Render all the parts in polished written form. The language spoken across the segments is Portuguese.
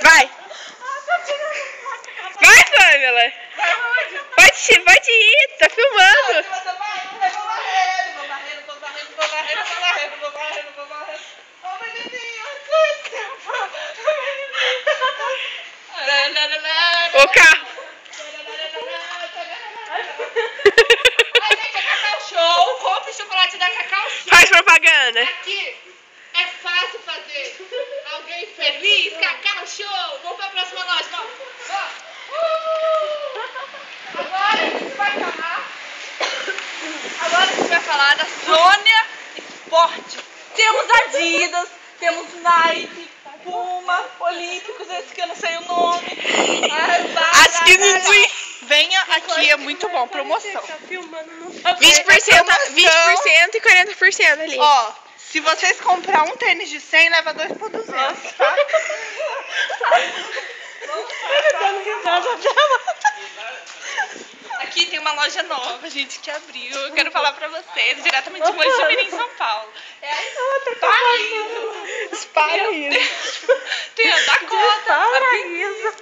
Vai! Vai, Pamela! Vai te ir, tá filmando! O carro! Ai, gente, é Cacau Show. Compre chocolate da Cacau Show. Faz propaganda! Aqui é fácil fazer alguém feliz. Cacau Show. Vamos pra próxima loja. Vamos. Agora a gente vai falar. Agora a gente vai falar da Sônia Sport. Temos Adidas, temos Nike, Puma, Olímpicos, esse que eu não sei o nome. Acho que não tem. Venha aqui, é muito bom, promoção. 20% e 40% ali. Ó, se vocês comprar um tênis de 100, leva 2 por 200, tá? Aqui tem uma loja nova, gente, que abriu. Eu quero falar pra vocês, diretamente de Mojimirim, em São Paulo. É a Paraíso. Tem a Dakota, Paraíso.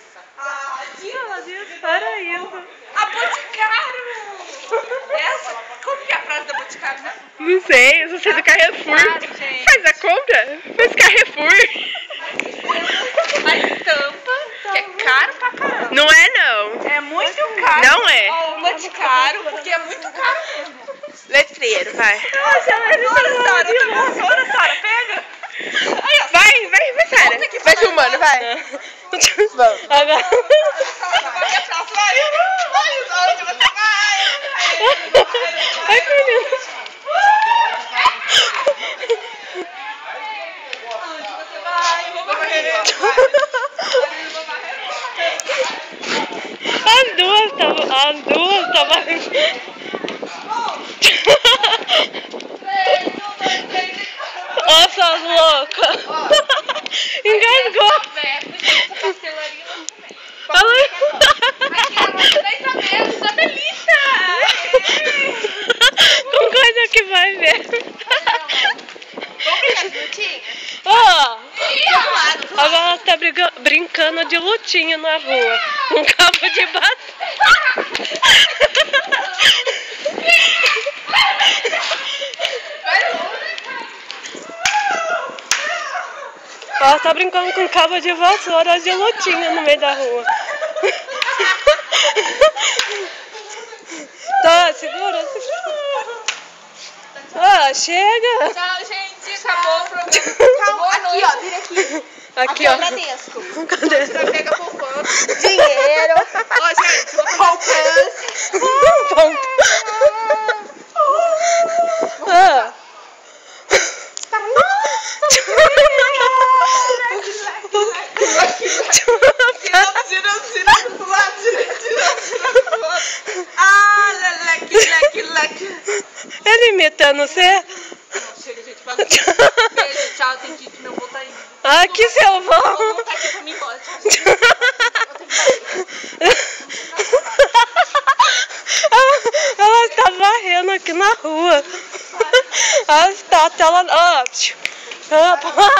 Paraíso. A Boticário. Essa? Como que é a frase da Boticário, né? Não sei, eu só sei do Carrefour. Gente. Faz a compra? Faz Carrefour. A estampa, que é caro pra caramba. Não é, não. É muito caro. Não é. Ó, uma de caro, porque é muito caro mesmo. Letreiro, vai. Sara, eu tô com sono, Sara, pega. Aí, ó. Vai, Sara. Vai filmando, vai. Vamos. Vai a próxima. Vai, onde você vai? Ai, menina. Onde você vai? Vou varrer. As duas estavam. Ó, suas loucas. Engasgou. Aqui, agora nem sabendo, da Melissa. Com coisa que vai ver. Vamos brincar de lutinha? Ó, agora ela tá brincando de lutinha na rua. Um cabo de batom. Ela tá brincando com cabo de vassoura de lutinha no meio da rua. Tá, segura. Ah, chega. Tchau, gente. Acabou o programa. Calma, aqui, ó, vira aqui. Aqui, ó. Bradesco. Cadê? Já pega poupança. Dinheiro. Ó, gente, vou poupança. Ah. Tira do lado, tira do lado. Ah, leque. Ele imitando você? Não, chega, gente. Beijo, tchau, tem que ir, meu vou tá indo. Ah, que selvão! Vou voltar aqui pra mim embora, tchau. Ela está varrendo aqui na rua. Ela está até lá. Ó, para!